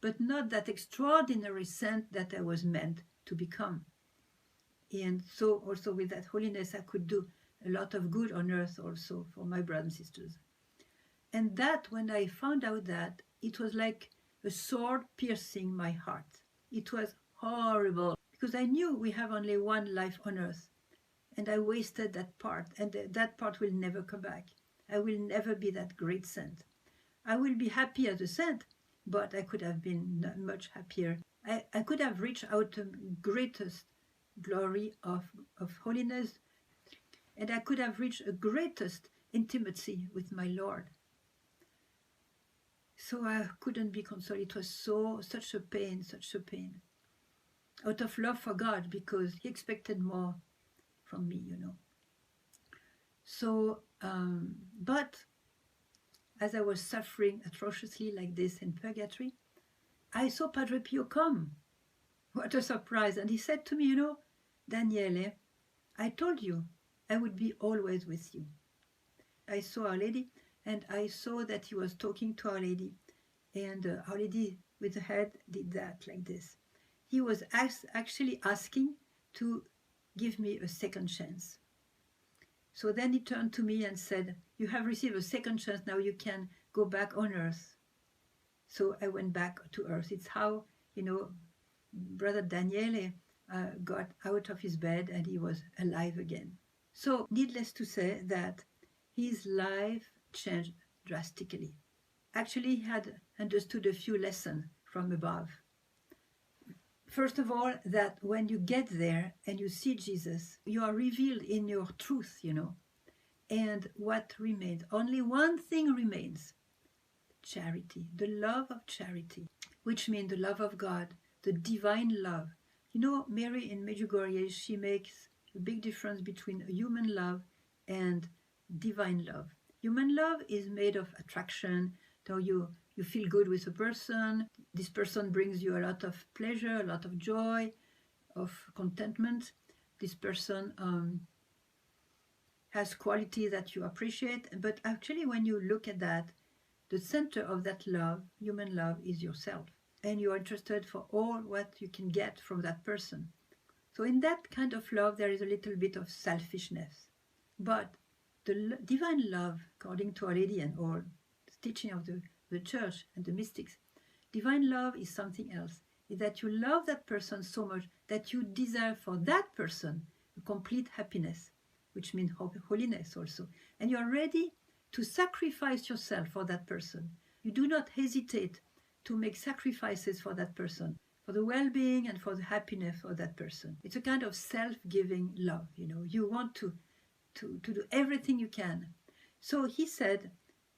but not that extraordinary saint that I was meant to become. And so also with that holiness, I could do a lot of good on earth also for my brothers and sisters. And that, when I found out that, it was like a sword piercing my heart. It was horrible because I knew we have only one life on earth, and I wasted that part, and that part will never come back. I will never be that great saint. I will be happy as a saint, but I could have been much happier. I could have reached out the greatest glory of holiness, and I could have reached a greatest intimacy with my Lord. So I couldn't be consoled. It was such a pain, out of love for God, because he expected more from me, you know. So, but as I was suffering atrociously like this in purgatory, I saw Padre Pio come. What a surprise. And he said to me, you know, Daniele, I told you I would be always with you. I saw Our Lady, and I saw that he was talking to Our Lady, and Our Lady with the head did that like this. He was actually asking to give me a second chance. So then he turned to me and said, you have received a second chance, now you can go back on earth. So I went back to earth. It's how, you know, Brother Daniele got out of his bed and he was alive again. So needless to say that his life changed drastically. Actually, he had understood a few lessons from above. First of all, that when you get there and you see Jesus, you are revealed in your truth, you know. And what remains? Only one thing remains: charity, the love of charity, which means the love of God, the divine love. You know, Mary in Medjugorje, she makes a big difference between human love and divine love. Human love is made of attraction, so you feel good with a person. This person brings you a lot of pleasure, a lot of joy, of contentment. This person has quality that you appreciate. But actually, when you look at that, the center of that love, human love, is yourself. And you are interested for all what you can get from that person. So in that kind of love, there is a little bit of selfishness. But the divine love, according to Our Lady and all the teaching of the Church and the mystics, divine love is something else. Is that you love that person so much that you desire for that person a complete happiness, which means holiness also. And you are ready to sacrifice yourself for that person. You do not hesitate to make sacrifices for that person, for the well-being and for the happiness of that person. It's a kind of self-giving love, you know. You want to do everything you can. So he said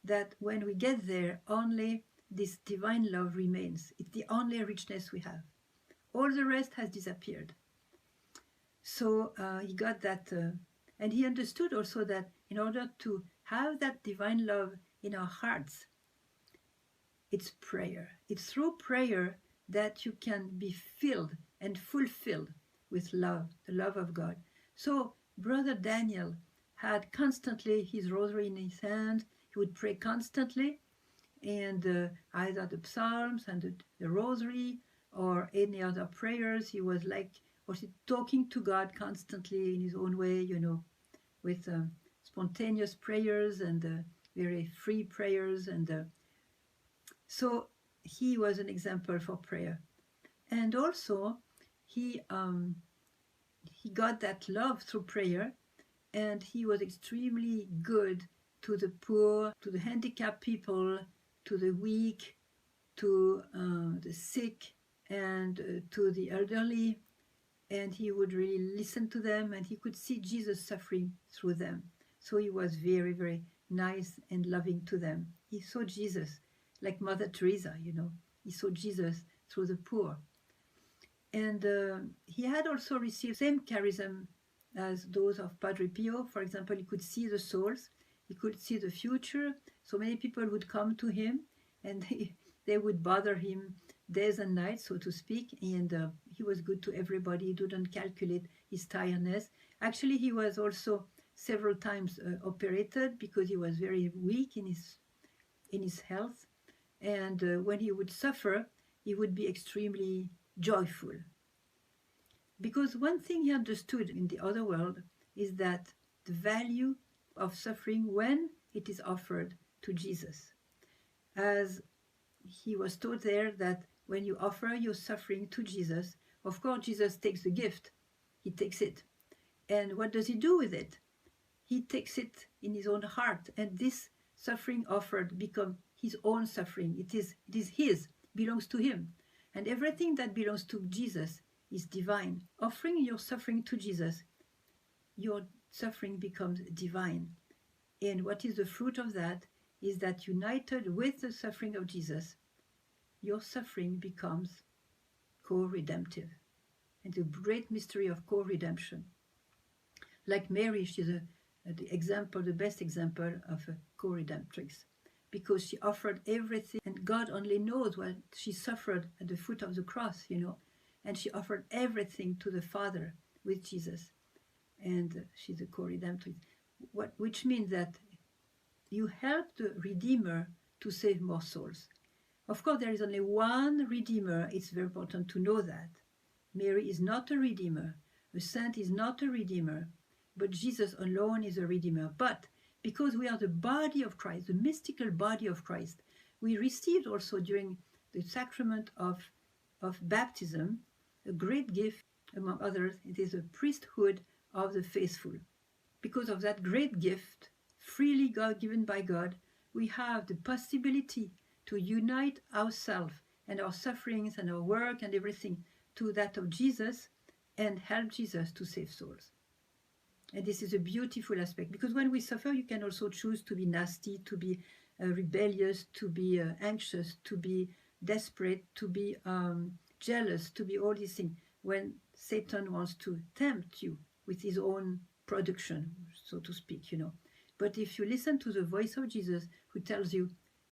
that when we get there, only this divine love remains. It's the only richness we have. All the rest has disappeared. So he got that, and he understood also that in order to have that divine love in our hearts, it's prayer. It's through prayer that you can be filled and fulfilled with love, the love of God. So Brother Daniel had constantly his rosary in his hand. He would pray constantly, and either the psalms and the rosary or any other prayers. He was like also talking to God constantly in his own way, you know, with spontaneous prayers and very free prayers. And so he was an example for prayer. And also he got that love through prayer, and he was extremely good to the poor, to the handicapped people, to the weak, to the sick, and to the elderly. And he would really listen to them, and he could see Jesus suffering through them. So he was very, very nice and loving to them. He saw Jesus, like Mother Teresa, you know. He saw Jesus through the poor. And he had also received the same charism as those of Padre Pio. For example, he could see the souls. He could see the future. So many people would come to him, and they would bother him days and nights, so to speak. And he was good to everybody. He didn't calculate his tiredness. Actually, he was also several times operated because he was very weak in his health. And when he would suffer, he would be extremely joyful. Because one thing he understood in the other world is that the value of suffering when it is offered to Jesus. As he was taught there that when you offer your suffering to Jesus, of course Jesus takes the gift, he takes it. And what does he do with it? He takes it in his own heart, and this suffering offered becomes his own suffering. It is his, belongs to him. And everything that belongs to Jesus is divine. Offering your suffering to Jesus, your suffering becomes divine. And what is the fruit of that is that united with the suffering of Jesus, your suffering becomes co-redemptive. And the great mystery of co-redemption. Like Mary, she's the best example of a co-redemptrix, because she offered everything, and God only knows what she suffered at the foot of the cross, and she offered everything to the Father with Jesus, and she's a co-redemptrix, which means that you help the Redeemer to save more souls. Of course, there is only one Redeemer. It's very important to know that. Mary is not a Redeemer. A saint is not a Redeemer. But Jesus alone is a Redeemer. But because we are the body of Christ, the mystical body of Christ, we received also during the sacrament of baptism a great gift, among others. It is a priesthood of the faithful. Because of that great gift, freely given by God, we have the possibility to unite ourselves and our sufferings and our work and everything to that of Jesus and help Jesus to save souls. And this is a beautiful aspect, because when we suffer, you can also choose to be nasty, to be rebellious, to be anxious, to be desperate, to be jealous, to be all these things, when Satan wants to tempt you with his own production, so to speak, But if you listen to the voice of Jesus, who tells you,